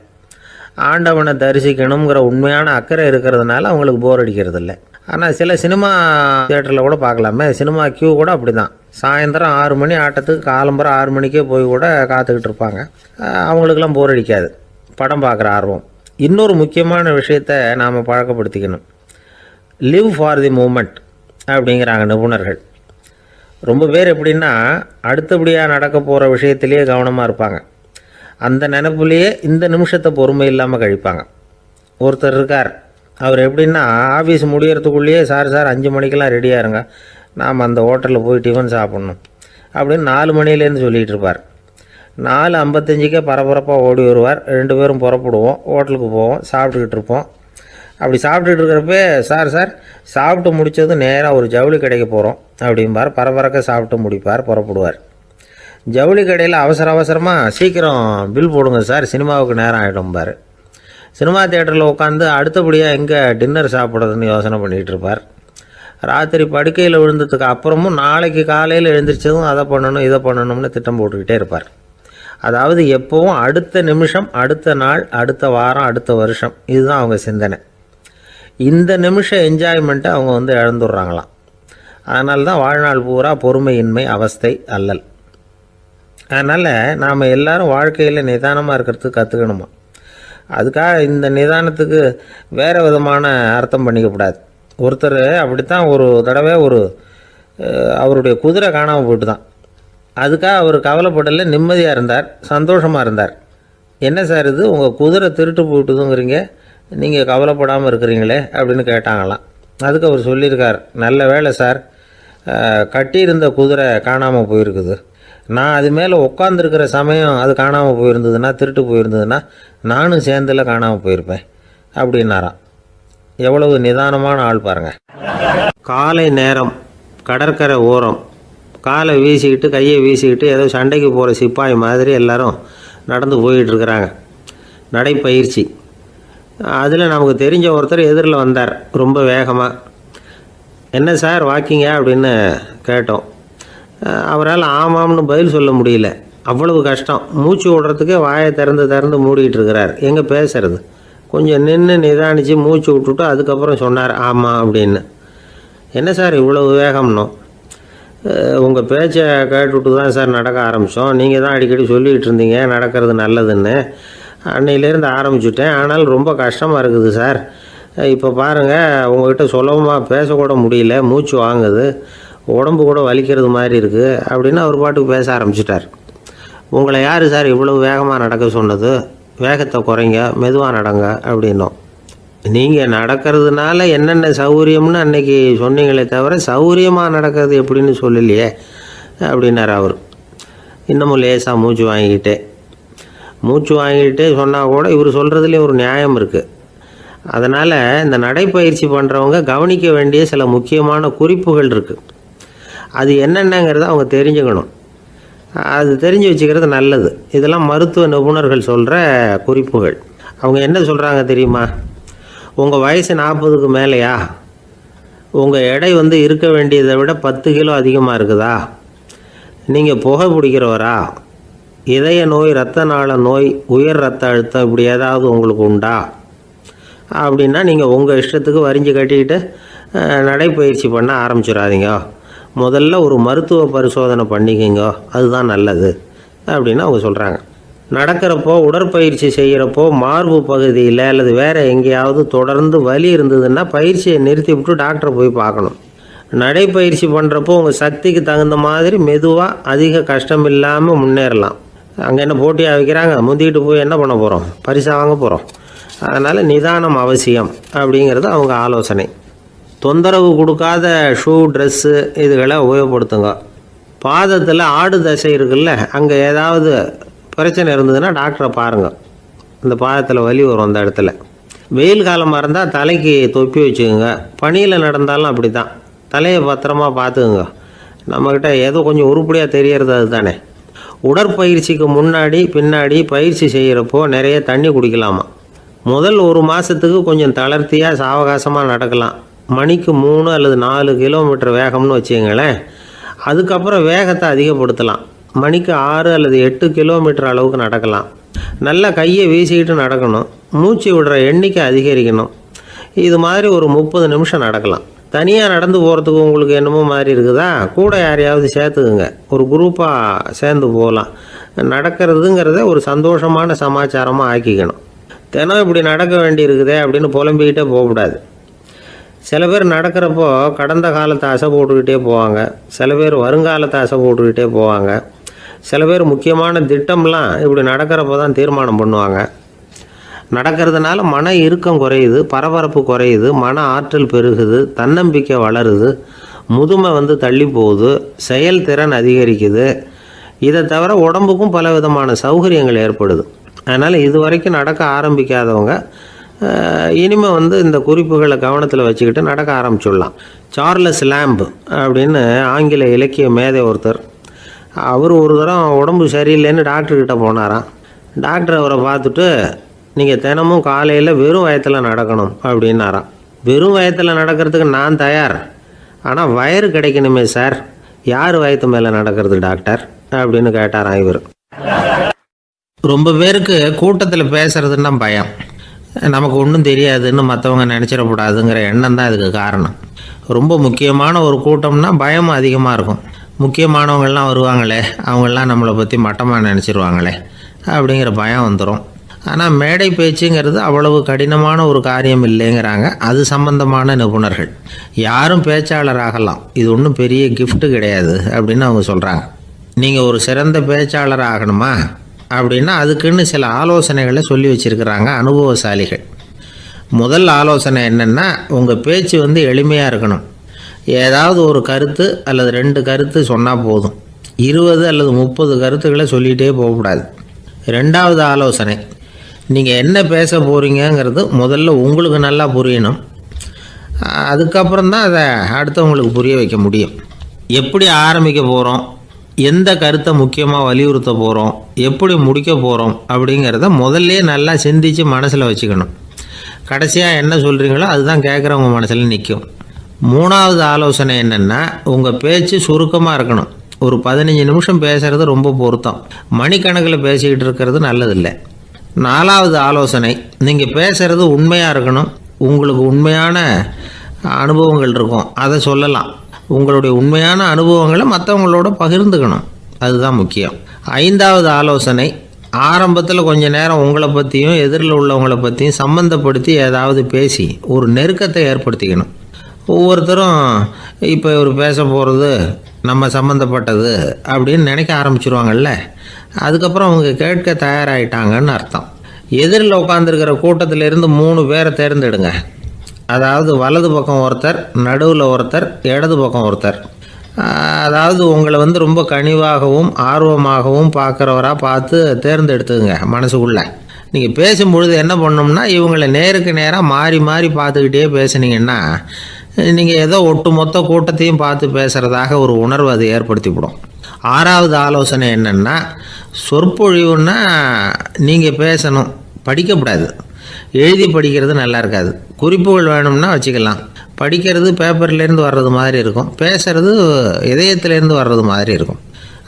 ஆண்டவனை தரிசிக்கணுங்கிற உண்மையான அக்கறை இருக்கிறதுனால அவங்களுக்கு போர் அடிக்கிறது இல்லை. ஆனால் சில சினிமா தியேட்டரில் கூட பார்க்கலாமே, சினிமா க்யூ கூட அப்படி தான். சாயந்தரம் 6 மணி ஆட்டத்துக்கு காலம்பரம் 6 மணிக்கே போய் கூட காத்துக்கிட்டு இருப்பாங்க. அவங்களுக்கெல்லாம் போர் அடிக்காது. படம் பார்க்குற ஆர்வம். இன்னொரு முக்கியமான விஷயத்தை நாம் பழக்கப்படுத்திக்கணும். லிவ் ஃபார் தி மூமெண்ட் அப்படிங்கிறாங்க நிபுணர்கள். ரொம்ப பேர் எப்படின்னா அடுத்தபடியாக நடக்க போகிற விஷயத்திலேயே கவனமாக இருப்பாங்க. அந்த நினைப்புலேயே இந்த நிமிஷத்தை பொறுமை இல்லாமல் கழிப்பாங்க. ஒருத்தர் இருக்கார், அவர் எப்படின்னா ஆஃபீஸ் முடியறதுக்குள்ளேயே சார் 5 மணிக்கெல்லாம் ரெடியாக இருங்க, நாம் அந்த ஹோட்டலில் போய் டிஃபன் சாப்பிட்ணும் அப்படின்னு 4 மணிலேருந்து சொல்லிகிட்டு இருப்பார். 4:55 பரபரப்பாக ஓடி வருவார். 2 பேரும் புறப்படுவோம், ஹோட்டலுக்கு போவோம், சாப்பிட்டுக்கிட்டு இருப்போம். அப்படி சாப்பிட்டுட்டு இருக்கிறப்ப சார் சாப்பிட்டு முடித்தது நேராக ஒரு ஜவுளி கடைக்கு போகிறோம் அப்படிம்பார். பரபரக்க சாப்பிட்டு முடிப்பார், புறப்படுவார். ஜவுளி கடையில் அவசரமாக சீக்கிரம் பில் போடுங்க சார், சினிமாவுக்கு நேரம் ஆகிடும்பார். சினிமா தியேட்டரில் உட்காந்து அடுத்தபடியாக எங்கே டின்னர் சாப்பிட்றதுன்னு யோசனை பண்ணிகிட்டு இருப்பார். ராத்திரி படுக்கையில் விழுந்ததுக்கு அப்புறமும் நாளைக்கு காலையில் எழுந்திரிச்சதும் அதை பண்ணணும் இதை பண்ணணும்னு திட்டம் போட்டுக்கிட்டே இருப்பார். அதாவது எப்போவும் அடுத்த நிமிஷம், அடுத்த நாள், அடுத்த வாரம், அடுத்த வருஷம், இதுதான் அவங்க சிந்தனை. இந்த நிமிஷம் என்ஜாய்மெண்ட்டை அவங்க இழந்துடுறாங்களாம். அதனால தான் வாழ்நாள் பூரா பொறுமையின்மை, அவஸ்தை, அல்லல். அதனால் நாம் எல்லாரும் வாழ்க்கையில் நிதானமாக இருக்கிறதுக்கு கற்றுக்கணுமா. அதுக்காக இந்த நிதானத்துக்கு வேறு விதமான அர்த்தம் பண்ணிக்கக்கூடாது. ஒருத்தர் அப்படித்தான் ஒரு தடவை அவருடைய குதிரை காணாமல் போயிட்டு தான். அதுக்காக அவர் கவலைப்படலை, நிம்மதியாக இருந்தார், சந்தோஷமாக இருந்தார். என்ன சார் இது, உங்கள் குதிரை திருட்டு போயிட்டுதுங்கிறீங்க, நீங்கள் கவலைப்படாமல் இருக்கிறீங்களே அப்படின்னு கேட்டாங்களாம். அதுக்கு அவர் சொல்லியிருக்கார், நல்ல வேளை சார், கட்டியிருந்த குதிரை காணாமல் போயிருக்குது. நான் அது மேலே உட்காந்துருக்கிற சமயம் அது காணாமல் போயிருந்ததுன்னா, திருட்டு போயிருந்ததுன்னா நானும் சேர்ந்தில் காணாமல் போயிருப்பேன் அப்படின்னாராம். எவ்வளவு நிதானமான ஆள் பாருங்கள். காலை நேரம், கடற்கரை ஓரம், காலை வீசிக்கிட்டு கையை வீசிக்கிட்டு ஏதோ சண்டைக்கு போகிற சிப்பாய் மாதிரி எல்லாரும் நடந்து போயிட்டுருக்குறாங்க. நடைப்பயிற்சி. அதில் நமக்கு தெரிஞ்ச ஒருத்தர் எதிரில் வந்தார் ரொம்ப வேகமாக. என்ன சார் வாக்கிங்க அப்படின்னு கேட்டோம். அவரால் ஆமாம்னு பதில் சொல்ல முடியல, அவ்வளவு கஷ்டம். மூச்சு விடுறதுக்கே வாயை திறந்து மூடிக்கிட்டு இருக்கிறார். எங்கே பேசுறது? கொஞ்சம் நின்று நிதானித்து மூச்சு விட்டுட்டு அதுக்கப்புறம் சொன்னார் ஆமாம் அப்படின்னு. என்ன சார் இவ்வளவு வேகம்னோ? உங்கள் பேச்சை கேட்டுவிட்டு தான் சார் நடக்க ஆரம்பித்தோம். நீங்கள் தான் அடிக்கடி சொல்லிகிட்டு இருந்தீங்க நடக்கிறது நல்லதுன்னு. அன்னையிலேருந்து ஆரம்பிச்சுட்டேன், ஆனால் ரொம்ப கஷ்டமாக இருக்குது சார். இப்போ பாருங்கள், உங்கள்கிட்ட சுலபமாக பேசக்கூட முடியல, மூச்சு வாங்குது, உடம்பு கூட வலிக்கிறது மாதிரி இருக்குது அப்படின்னு அவர் பாட்டுக்கு பேச ஆரம்பிச்சிட்டார். உங்களை யார் சார் இவ்வளவு வேகமாக நடக்க சொன்னது? வேகத்தை குறைங்க, மெதுவாக நடங்க அப்படின்னோம். நீங்கள் நடக்கிறதுனால என்னென்ன சௌகரியம்னு அன்றைக்கி சொன்னீங்களே தவிர சௌகரியமாக நடக்கிறது எப்படின்னு சொல்லலையே அப்படின்னார் அவர். இன்னமும் லேசாக மூச்சு வாங்கிக்கிட்டே சொன்னால் கூட இவர் சொல்கிறதுலேயும் ஒரு நியாயம் இருக்குது. அதனால் இந்த நடைப்பயிற்சி பண்ணுறவங்க கவனிக்க வேண்டிய சில முக்கியமான குறிப்புகள் இருக்குது. அது என்னென்னங்கிறத அவங்க தெரிஞ்சுக்கணும். அது தெரிஞ்சு வச்சுக்கிறது நல்லது. இதெல்லாம் மருத்துவ நிபுணர்கள் சொல்கிற குறிப்புகள். அவங்க என்ன சொல்கிறாங்க தெரியுமா? உங்கள் வயசு 40க்கு மேலேயா? உங்கள் எடை இருக்க வேண்டியதை விட 10 கிலோ அதிகமாக இருக்குதா? நீங்கள் புகை பிடிக்கிறவரா? இதய நோய், இரத்த நாள நோய், உயர் இரத்த அழுத்தம் இப்படி ஏதாவது உங்களுக்கு உண்டா? அப்படின்னா நீங்கள் உங்கள் இஷ்டத்துக்கு வரிஞ்சு கட்டிக்கிட்டு நடைப்பயிற்சி பண்ண ஆரம்பிச்சிடாதீங்க. முதல்ல ஒரு மருத்துவ பரிசோதனை பண்ணிக்கோங்க, அதுதான் நல்லது அப்படின்னு அவங்க சொல்கிறாங்க. நடக்கிறப்போ, உடற்பயிற்சி செய்கிறப்போ மார்பு பகுதியில் அல்லது வேறு எங்கேயாவது தொடர்ந்து வலி இருந்ததுன்னா பயிற்சியை நிறுத்தி விட்டு டாக்டரை போய் பார்க்கணும். நடைப்பயிற்சி பண்ணுறப்போ உங்கள் சக்திக்கு தகுந்த மாதிரி மெதுவாக அதிக கஷ்டம் இல்லாமல் முன்னேறலாம். அங்கே என்ன போட்டியாக வைக்கிறாங்க? முந்திக்கிட்டு போய் என்ன பண்ண போகிறோம்? பரிசாக வாங்க போகிறோம். அதனால் நிதானம் அவசியம் அப்படிங்கிறது அவங்க ஆலோசனை. தொந்தரவு கொடுக்காத ஷூ, ட்ரெஸ்ஸு இதுகளை உபயோகப்படுத்துங்க. பாதத்தில் ஆடு தசை இருக்குல்ல, அங்கே ஏதாவது பிரச்சனை இருந்ததுன்னா டாக்டரை பாருங்கள். இந்த பாதத்தில் வலி வரும் அந்த இடத்துல. வெயில் காலமாக இருந்தால் தலைக்கு தொப்பி வச்சுக்கோங்க. பனியில் நடந்தாலும் அப்படி தான், தலையை பத்திரமா பார்த்துக்குங்க. நம்மக்கிட்ட ஏதோ கொஞ்சம் உருப்படியாக தெரியறது அது தானே. உடற்பயிற்சிக்கு முன்னாடி பின்னாடி பயிற்சி செய்கிறப்போ நிறைய தண்ணி குடிக்கலாமா. முதல் 1 மாதத்துக்கு கொஞ்சம் தளர்த்தியாக சாவகாசமாக நடக்கலாம். மணிக்கு 3 அல்லது 4 கிலோமீட்டர் வேகம்னு வச்சுங்களேன். அதுக்கப்புறம் வேகத்தை அதிகப்படுத்தலாம். மணிக்கு 6 அல்லது 8 கிலோமீட்டர் அளவுக்கு நடக்கலாம். நல்லா கையை வீசிக்கிட்டு நடக்கணும். மூச்சு விடுற எண்ணிக்கை அதிகரிக்கணும். இது மாதிரி ஒரு 30 நிமிஷம் நடக்கலாம். தனியாக நடந்து போகிறதுக்கு உங்களுக்கு என்னமோ மாதிரி இருக்குதா? கூட யாரையாவது சேர்த்துக்குங்க, ஒரு குரூப்பாக சேர்ந்து போகலாம். நடக்கிறதுங்கிறத ஒரு சந்தோஷமான சமாச்சாரமாக ஆக்கிக்கணும். தினம் இப்படி நடக்க வேண்டி இருக்குதே அப்படின்னு புலம்பிக்கிட்டே போகக்கூடாது. சில பேர் நடக்கிறப்போ கடந்த காலத்தை அசை போட்டுக்கிட்டே போவாங்க. சில பேர் வருங்காலத்தை அசை போட்டுக்கிட்டே போவாங்க. சில பேர் முக்கியமான திட்டம்லாம் இப்படி நடக்கிறப்போ தான் தீர்மானம் பண்ணுவாங்க. நடக்கிறதுனால மன இறுக்கம் குறையுது, பரபரப்பு குறையுது, மன ஆற்றல் பெருகுது, தன்னம்பிக்கை வளருது, முதுமை தள்ளி போகுது, செயல்திறன் அதிகரிக்குது. இதை தவிர உடம்புக்கும் பல விதமான சௌகரியங்கள் ஏற்படுது. அதனால் இது வரைக்கும் நடக்க ஆரம்பிக்காதவங்க இனிமேல் இந்த குறிப்புகளை கவனத்தில் வச்சுக்கிட்டு நடக்க ஆரம்பிச்சுடலாம். சார்லஸ் லேம்ப் அப்படின்னு ஆங்கில இலக்கிய மேதை ஒருத்தர், அவர் ஒரு தரம் உடம்பு சரியில்லைன்னு டாக்டர்கிட்ட போனாராம். டாக்டர் அவரை பார்த்துட்டு, நீங்கள் தினமும் காலையில் வெறும் வயத்தில் நடக்கணும் அப்படின்னாராம். வெறும் வயத்தில் நடக்கிறதுக்கு நான் தயார், ஆனால் வயிறு கிடைக்கணுமே சார், யார் வயத்து மேலே நடக்கிறது டாக்டர் அப்படின்னு கேட்டாராம் இவர். ரொம்ப பேருக்கு கூட்டத்தில் பேசுறதுன்னா பயம். நமக்கு ஒன்றும் தெரியாதுன்னு மற்றவங்க நினச்சிடக்கூடாதுங்கிற எண்ணம் தான் இதுக்கு காரணம். ரொம்ப முக்கியமான ஒரு கூட்டம்னா பயம் அதிகமாக இருக்கும். முக்கியமானவங்கள்லாம் வருவாங்களே, அவங்களாம் நம்மளை பற்றி மட்டமாக நினச்சிருவாங்களே அப்படிங்கிற பயம் வந்துடும். ஆனால் மேடை பேச்சுங்கிறது அவ்வளவு கடினமான ஒரு காரியம் இல்லைங்கிறாங்க அது சம்பந்தமான நிபுணர்கள். யாரும் பேச்சாளர் ஆகலாம், இது ஒன்றும் பெரிய கிஃப்ட்டு கிடையாது அப்படின்னு அவங்க சொல்கிறாங்க. நீங்கள் ஒரு சிறந்த பேச்சாளர் ஆகணுமா அப்படின்னா அதுக்குன்னு சில ஆலோசனைகளை சொல்லி வச்சுருக்கிறாங்க அனுபவசாலிகள். முதல் ஆலோசனை என்னென்னா, உங்கள் பேச்சு எளிமையாக இருக்கணும். ஏதாவது ஒரு கருத்து அல்லது 2 கருத்து சொன்னால் போதும். 20 அல்லது 30 கருத்துக்களை சொல்லிகிட்டே போகக்கூடாது. 2வது ஆலோசனை, நீங்கள் என்ன பேச போகிறீங்கிறது முதல்ல உங்களுக்கு நல்லா புரியணும். அதுக்கப்புறம் தான் அதை அடுத்தவங்களுக்கு புரிய வைக்க முடியும். எப்படி ஆரம்பிக்க போகிறோம், எந்த கருத்தை முக்கியமாக வலியுறுத்த போகிறோம், எப்படி முடிக்க போகிறோம் அப்படிங்கிறத முதல்ல நல்லா சிந்தித்து மனசில் வச்சுக்கணும். கடைசியாக என்ன சொல்கிறீங்களோ அதுதான் கேட்குறவங்க மனசில் நிற்கும். 3வது ஆலோசனை என்னென்னா, உங்கள் பேச்சு சுருக்கமாக இருக்கணும். ஒரு 15 நிமிஷம் பேசுகிறது ரொம்ப பொருத்தம். மணிக்கணக்கில் பேசிக்கிட்டு இருக்கிறது நல்லதில்லை. 4வது ஆலோசனை, நீங்கள் பேசுகிறது உண்மையாக இருக்கணும். உங்களுக்கு உண்மையான அனுபவங்கள் இருக்கும், அதை சொல்லலாம். உங்களுடைய உண்மையான அனுபவங்களை மற்றவங்களோட பகிர்ந்துக்கணும், அதுதான் முக்கியம். 5வது ஆலோசனை, ஆரம்பத்தில் கொஞ்ச நேரம் உங்களை பற்றியும் எதிரில் உள்ளவங்களை பற்றியும் சம்மந்தப்படுத்தி ஏதாவது பேசி ஒரு நெருக்கத்தை ஏற்படுத்திக்கணும். ஒவ்வொருத்தரும் இப்போ இவர் பேச போகிறது நம்ம சம்மந்தப்பட்டது அப்படின்னு நினைக்க ஆரம்பிச்சிருவாங்கல்ல, அதுக்கப்புறம் அவங்க கேட்க தயாராகிட்டாங்கன்னு அர்த்தம். எதிரில் உட்காந்துருக்கிற கூட்டத்திலேருந்து 3 பேரை தேர்ந்தெடுங்க. அதாவது வலது பக்கம் ஒருத்தர், நடுவில் ஒருத்தர், இடது பக்கம் ஒருத்தர். அதாவது உங்களை ரொம்ப கனிவாகவும் ஆர்வமாகவும் பார்க்குறவராக பார்த்து தேர்ந்தெடுத்துங்க மனசுக்குள்ளே. நீங்கள் பேசும்பொழுது என்ன பண்ணணும்னா, இவங்களை நேருக்கு நேராக மாறி மாறி பார்த்துக்கிட்டே பேசுனீங்கன்னா நீங்கள் ஏதோ ஒட்டுமொத்த கூட்டத்தையும் பார்த்து பேசுகிறதாக ஒரு உணர்வு அது ஏற்படுத்திவிடும். 6வது ஆலோசனை என்னென்னா, சொற்பொழிவுன்னா நீங்கள் பேசணும், படிக்கக்கூடாது. எழுதி படிக்கிறது நல்லா இருக்காது. குறிப்புகள் வேணும்னா வச்சுக்கலாம். படிக்கிறது பேப்பர்லேருந்து வர்றது மாதிரி இருக்கும், பேசுகிறது இதயத்திலேருந்து வர்றது மாதிரி இருக்கும்.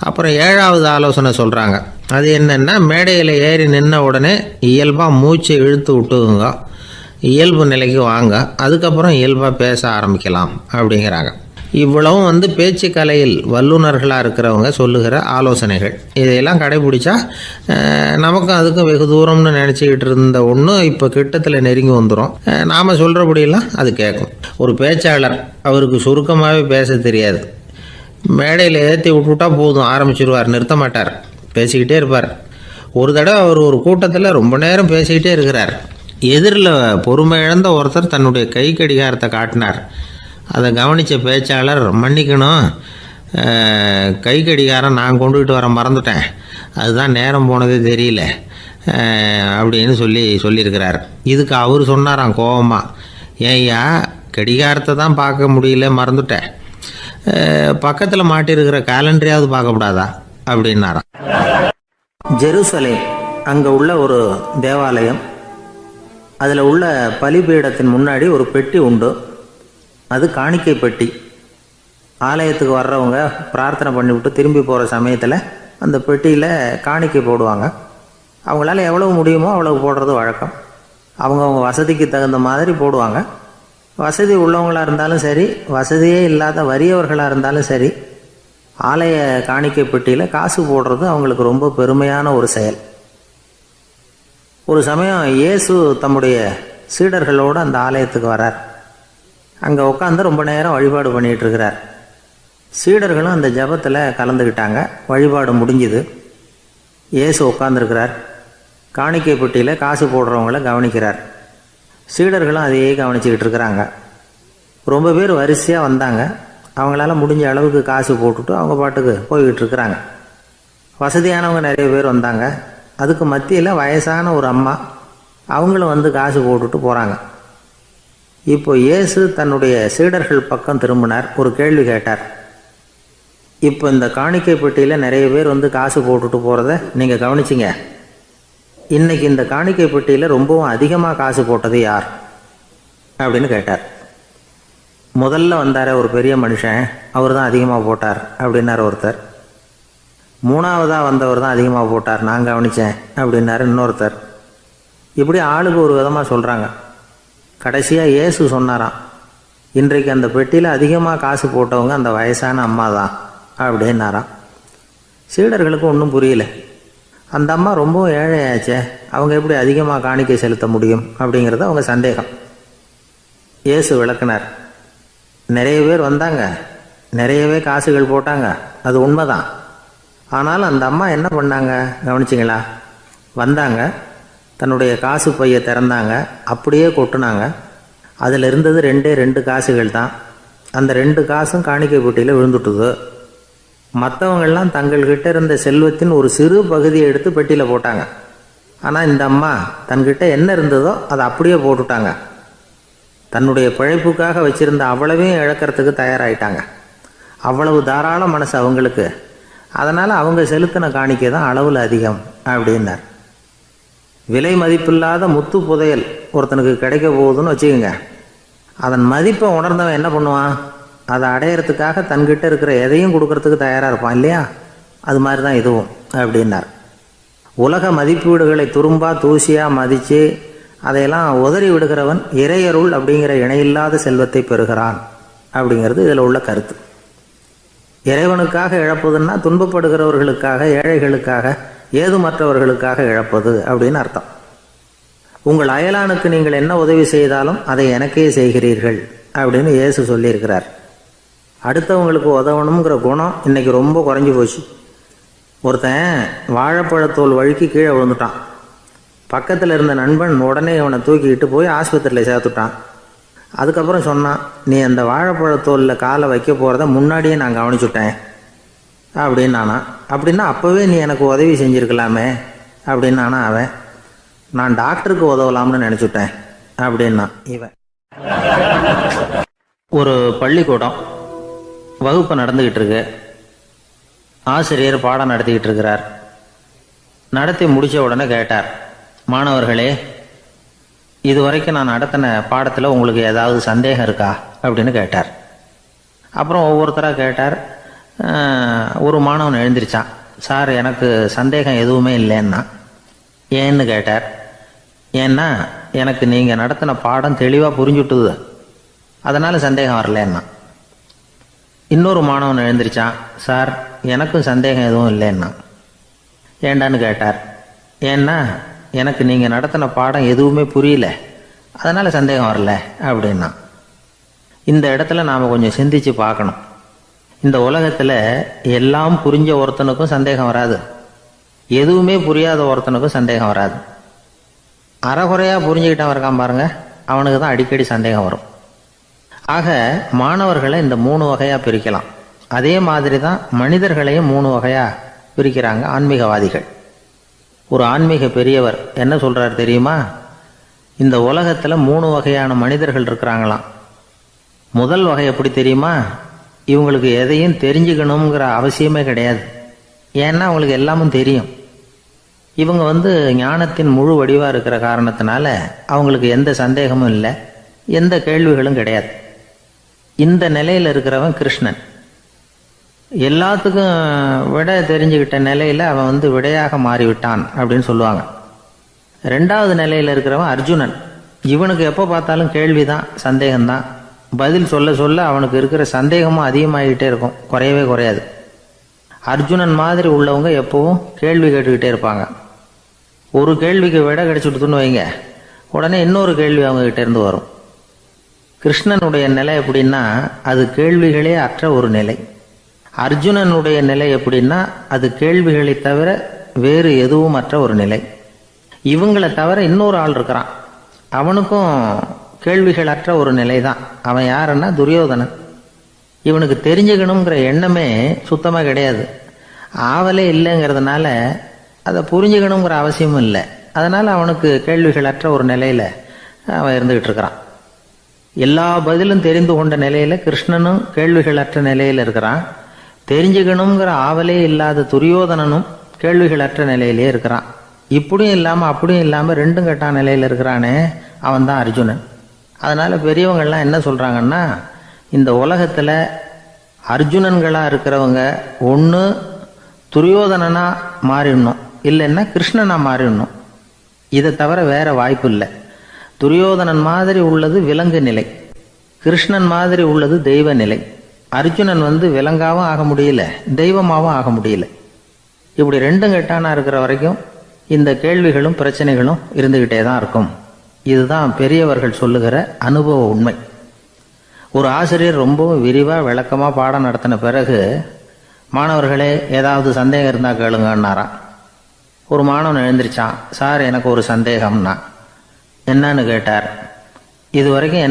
அப்புறம் 7வது ஆலோசனை சொல்கிறாங்க. அது என்னென்னா, மேடையில் ஏறி நின்ன உடனே இயல்பாக மூச்சை இழுத்து விட்டுங்க, இயல்பு நிலைக்கு வாங்க, அதுக்கப்புறம் இயல்பாக பேச ஆரம்பிக்கலாம் அப்படிங்கிறாங்க. இவ்வளவும் பேச்சு கலையில் வல்லுநர்களாக இருக்கிறவங்க சொல்லுகிற ஆலோசனைகள். இதையெல்லாம் கடைபிடிச்சா நமக்கும் அதுக்கும் வெகு தூரம்னு நினச்சிக்கிட்டு இருந்த ஒன்று இப்போ கிட்டத்தில் நெருங்கி வந்துடும். நாம் சொல்கிறபடியெல்லாம் அது கேட்கும். ஒரு பேச்சாளர், அவருக்கு சுருக்கமாகவே பேச தெரியாது. மேடையில் ஏற்றி விட்டுவிட்டா போதும், ஆரம்பிச்சிருவார், நிறுத்த மாட்டார், பேசிக்கிட்டே இருப்பார். ஒரு தடவை அவர் ஒரு கூட்டத்தில் ரொம்ப நேரம் பேசிக்கிட்டே இருக்கிறார். எதிரில் பொறுமை இழந்த ஒருத்தர் தன்னுடைய கை கடிகாரத்தை காட்டினார். அதை கவனித்த பேச்சாளர், மன்னிக்கணும், கை கடிகாரம் நான் கொண்டுகிட்டு வர மறந்துட்டேன், அதுதான் நேரம் போனதே தெரியல அப்படின்னு சொல்லியிருக்கிறார். இதுக்கு அவர் சொன்னாராம் கோபமாக, ஏய்யா கடிகாரத்தை தான் பார்க்க முடியல, மறந்துட்டேன், பக்கத்தில் மாட்டியிருக்கிற கேலண்டரையாவது பார்க்கக்கூடாதா அப்படின்னாராம். ஜெருசலேம், அங்கே உள்ள ஒரு தேவாலயம், அதில் உள்ள பலிபீடத்தின் முன்னாடி ஒரு பெட்டி உண்டு. அது காணிக்கை பெட்டி. ஆலயத்துக்கு வர்றவங்க பிரார்த்தனை பண்ணிவிட்டு திரும்பி போகிற சமயத்தில் அந்த பெட்டியில் காணிக்கை போடுவாங்க. அவங்களால எவ்வளவு முடியுமோ அவ்வளவு போடுறது வழக்கம். அவங்கவுங்க வசதிக்கு தகுந்த மாதிரி போடுவாங்க. வசதி உள்ளவங்களாக இருந்தாலும் சரி, வசதியே இல்லாத வறியவர்களாக இருந்தாலும் சரி, ஆலய காணிக்கை பெட்டியில் காசு போடுறது அவங்களுக்கு ரொம்ப பெருமையான ஒரு செயல். ஒரு சமயம் இயேசு தம்முடைய சீடர்களோடு அந்த ஆலயத்துக்கு வரார். அங்கே உட்காந்து ரொம்ப நேரம் வழிபாடு பண்ணிகிட்ருக்கிறார். சீடர்களும் அந்த ஜபத்தில் கலந்துக்கிட்டாங்க. வழிபாடு முடிஞ்சுது. இயேசு உட்காந்துருக்கிறார். காணிக்கை பெட்டியில் காசு போடுறவங்கள கவனிக்கிறார். சீடர்களும் அதையே கவனிச்சிக்கிட்டு இருக்கிறாங்க. ரொம்ப பேர் வரிசையாக வந்தாங்க. அவங்களால முடிஞ்ச அளவுக்கு காசு போட்டுட்டு அவங்க பாட்டுக்கு போய்கிட்டு இருக்கிறாங்க. வசதியானவங்க நிறைய பேர் வந்தாங்க. அதுக்கு மத்தியில் வயசான ஒரு அம்மா, அவங்களும் காசு போட்டுட்டு போகிறாங்க. இப்போ இயேசு தன்னுடைய சீடர்கள் பக்கம் திரும்பினார். ஒரு கேள்வி கேட்டார். இப்போ இந்த காணிக்கை பெட்டியில் நிறைய பேர் காசு போட்டுட்டு போகிறத நீங்கள் கவனிச்சிங்க. இன்றைக்கி இந்த காணிக்கை பெட்டியில் ரொம்பவும் அதிகமாக காசு போட்டது யார் அப்படின்னு கேட்டார். முதல்ல வந்தார் ஒரு பெரிய மனுஷன், அவர் தான் அதிகமாக போட்டார் அப்படின்னார் ஒருத்தர். 3வதாக வந்தவர் தான் அதிகமாக போட்டார், நான் கவனித்தேன் அப்படின்னாரு இன்னொருத்தர். இப்படி ஆளுக்கு ஒரு விதமாக சொல்கிறாங்க. கடைசியாக இயேசு சொன்னாராம், இன்றைக்கு அந்த பெட்டியில் அதிகமாக காசு போட்டவங்க அந்த வயசான அம்மா தான் அப்படின்னாராம். சீடர்களுக்கு ஒன்றும் புரியல. அந்த அம்மா ரொம்பவும் ஏழையாச்சே, அவங்க எப்படி அதிகமாக காணிக்கை செலுத்த முடியும் அப்படிங்கிறது அவங்க சந்தேகம். இயேசு விளக்குனார். நிறைய பேர் வந்தாங்க, நிறையவே காசுகள் போட்டாங்க, அது உண்மைதான். ஆனால் அந்த அம்மா என்ன பண்ணாங்க கவனிச்சிங்களா? வந்தாங்க, தன்னுடைய காசு பையை திறந்தாங்க, அப்படியே கொட்டுனாங்க. அதில் இருந்தது 2 காசுகள் தான். அந்த 2 காசும் காணிக்கை பெட்டியில் விழுந்துட்டுது. மற்றவங்கள்லாம் தங்கள்கிட்ட இருந்த செல்வத்தின் ஒரு சிறு பகுதியை எடுத்து பெட்டியில் போட்டாங்க. ஆனால் இந்த அம்மா தன்கிட்ட என்ன இருந்ததோ அதை அப்படியே போட்டுட்டாங்க. தன்னுடைய பிழைப்புக்காக வச்சுருந்த அவ்வளவையும் இழக்கிறதுக்கு தயாராகிட்டாங்க. அவ்வளவு தாராள மனசு அவங்களுக்கு. அதனால் அவங்க செலுத்தின காணிக்கை தான் அளவில் அதிகம் அப்படின்னார். விலை மதிப்பில்லாத முத்து புதையல் ஒருத்தனுக்கு கிடைக்க போகுதுன்னு வச்சுக்கோங்க. அதன் மதிப்பை உணர்ந்தவன் என்ன பண்ணுவான்? அதை அடையிறதுக்காக தன்கிட்ட இருக்கிற எதையும் கொடுக்கறதுக்கு தயாராக இருப்பான் இல்லையா? அது மாதிரி தான் இதுவும் அப்படின்னார். உலக மதிப்பீடுகளை துரும்பா தூசியாக மதித்து அதையெல்லாம் உதறி விடுகிறவன் இறையருள் அப்படிங்கிற இணையில்லாத செல்வத்தை பெறுகிறான் அப்படிங்கிறது இதில் உள்ள கருத்து. இறைவனுக்காக இழப்பதுன்னா துன்பப்படுகிறவர்களுக்காக, ஏழைகளுக்காக, ஏதுமற்றவர்களுக்காக இழப்பது அப்படின்னு அர்த்தம். உங்கள் அயலானுக்கு நீங்கள் என்ன உதவி செய்தாலும் அதை எனக்கே செய்கிறீர்கள் அப்படின்னு இயேசு சொல்லியிருக்கிறார். அடுத்தவங்களுக்கு உதவணுங்கிற குணம் இன்னைக்கு ரொம்ப குறைஞ்சி போச்சு. ஒருத்தன் வாழைப்பழத்தோல் வழுக்கி கீழே விழுந்துட்டான். பக்கத்தில் இருந்த நண்பன் உடனே அவனை தூக்கிக்கிட்டு போய் ஆஸ்பத்திரியில் சேர்த்துட்டான். அதுக்கப்புறம் சொன்னான், நீ அந்த வாழைப்பழத்தோலில் காலை வைக்க போகிறத முன்னாடியே நான் கவனிச்சுட்டேன் அப்படின்னானா. அப்படின்னா அப்போவே நீ எனக்கு உதவி செஞ்சுருக்கலாமே அப்படின்னானா அவன். நான் டாக்டருக்கு உதவலாம்னு நினச்சிட்டேன் அப்படின்னா இவன். ஒரு பள்ளிக்கூடம் வகுப்பு நடந்துக்கிட்டு இருக்கு. ஆசிரியர் பாடம் நடத்திக்கிட்டு இருக்கிறார். நடத்தி முடித்த உடனே கேட்டார், மாணவர்களே, இதுவரைக்கும் நான் நடத்தின பாடத்தில் உங்களுக்கு ஏதாவது சந்தேகம் இருக்கா அப்படின்னு கேட்டார். அப்புறம் ஒவ்வொருத்தராக கேட்டார். ஒரு மாணவன் எழுந்திரிச்சான். சார், எனக்கு சந்தேகம் எதுவுமே இல்லைன்னா. ஏன்னு கேட்டார். ஏன்னா எனக்கு நீங்கள் நடத்தின பாடம் தெளிவாக புரிஞ்சுட்டுது, அதனால் சந்தேகம் வரலன்னா. இன்னொரு மாணவன் எழுந்திரிச்சான். சார், எனக்கும் சந்தேகம் எதுவும் இல்லைன்னா. ஏண்டான்னு கேட்டார். ஏன்னா எனக்கு நீங்கள் நடத்தின பாடம் எதுவுமே புரியல, அதனால் சந்தேகம் வரல அப்படின்னா. இந்த இடத்துல நாம் கொஞ்சம் சிந்திச்சு பார்க்கணும். இந்த உலகத்தில் எல்லாம் புரிஞ்ச ஒருத்தனுக்கும் சந்தேகம் வராது, எதுவுமே புரியாத ஒருத்தனுக்கும் சந்தேகம் வராது. அறகுறையாக புரிஞ்சுக்கிட்டவன் இருக்கான் பாருங்க, அவனுக்கு தான் அடிக்கடி சந்தேகம் வரும். ஆக மாணவர்களை இந்த 3 வகையாக பிரிக்கலாம். அதே மாதிரி தான் மனிதர்களையும் 3 வகையாக பிரிக்கிறாங்க ஆன்மீகவாதிகள். ஒரு ஆன்மீக பெரியவர் என்ன சொல்கிறார் தெரியுமா? இந்த உலகத்தில் 3 வகையான மனிதர்கள் இருக்கிறாங்களாம். முதல் வகை எப்படி தெரியுமா? இவங்களுக்கு எதையும் தெரிஞ்சுக்கணுங்கிற அவசியமே கிடையாது. ஏன்னா அவங்களுக்கு எல்லாமும் தெரியும். இவங்க ஞானத்தின் முழு வடிவாக இருக்கிற காரணத்தினால அவங்களுக்கு எந்த சந்தேகமும் இல்லை, எந்த கேள்விகளும் கிடையாது. இந்த நிலையில் இருக்கிறவன் கிருஷ்ணன். எல்லாத்துக்கும் விட தெரிஞ்சுக்கிட்ட நிலையில் அவன் விடையாக மாறிவிட்டான் அப்படின்னு சொல்லுவாங்க. 2வது நிலையில் இருக்கிறவன் அர்ஜுனன். இவனுக்கு எப்போ பார்த்தாலும் கேள்விதான், சந்தேகம்தான். பதில் சொல்ல சொல்ல அவனுக்கு இருக்கிற சந்தேகமும் அதிகமாகிக்கிட்டே இருக்கும், குறையவே குறையாது. அர்ஜுனன் மாதிரி உள்ளவங்க எப்பவும் கேள்வி கேட்டுக்கிட்டே இருப்பாங்க. ஒரு கேள்விக்கு விட கிடைச்சுட்டுன்னு வைங்க, உடனே இன்னொரு கேள்வி அவங்ககிட்ட இருந்து வரும். கிருஷ்ணனுடைய நிலை எப்படின்னா அது கேள்விகளே அற்ற ஒரு நிலை. அர்ஜுனனுடைய நிலை எப்படின்னா அது கேள்விகளை தவிர வேறு எதுவும் அற்ற ஒரு நிலை. இவங்களை தவிர இன்னொரு ஆள் இருக்கிறான், அவனுக்கும் கேள்விகள் அற்ற ஒரு நிலை தான். அவன் யாருன்னா துரியோதனன். இவனுக்கு தெரிஞ்சுக்கணுங்கிற எண்ணமே சுத்தமாக கிடையாது. ஆவலே இல்லைங்கிறதுனால அதை புரிஞ்சுக்கணுங்கிற அவசியமும் இல்லை. அதனால் அவனுக்கு கேள்விகள் அற்ற ஒரு நிலையில் அவன் இருந்துக்கிட்டு இருக்கிறான். எல்லா பதிலும் தெரிந்து கொண்ட நிலையில் கிருஷ்ணனும் கேள்விகள் அற்ற நிலையில் இருக்கிறான். தெரிஞ்சுக்கணுங்கிற ஆவலே இல்லாத துரியோதனனும் கேள்விகள் அற்ற நிலையிலே இருக்கிறான். இப்படியும் இல்லாமல் அப்படியும் இல்லாமல் 2ம் கெட்ட நிலையில் இருக்கிறானே, அவன் தான் அர்ஜுனன். அதனால் பெரியவங்கள்லாம் என்ன சொல்கிறாங்கன்னா, இந்த உலகத்தில் அர்ஜுனன்களாக இருக்கிறவங்க ஒன்று துரியோதனனாக மாறிடணும், இல்லைன்னா கிருஷ்ணனாக மாறிடணும். இதை தவிர வேற வாய்ப்பு இல்லை. துரியோதனன் மாதிரி உள்ளது விலங்கு நிலை, கிருஷ்ணன் மாதிரி உள்ளது தெய்வ நிலை. அர்ஜுனன் விலங்காவும் ஆக முடியல, தெய்வமாகவும் ஆக முடியல. இப்படி ரெண்டும் கெட்டானா இருக்கிற வரைக்கும் இந்த கேள்விகளும் பிரச்சனைகளும் இருந்துக்கிட்டே தான் இருக்கும். இதுதான் பெரியவர்கள் சொல்லுகிற அனுபவ உண்மை. ஒரு ஆசிரியர் ரொம்பவும் விரிவாக விளக்கமாக பாடம் நடத்தின பிறகு மாணவர்களே ஏதாவது சந்தேகம் இருந்தால் கேளுங்கன்னாராம். ஒரு மாணவன் எழுந்திரிச்சான். சார், எனக்கு ஒரு சந்தேகம்னா. என்னன்னு கேட்டார். இது வரைக்கும்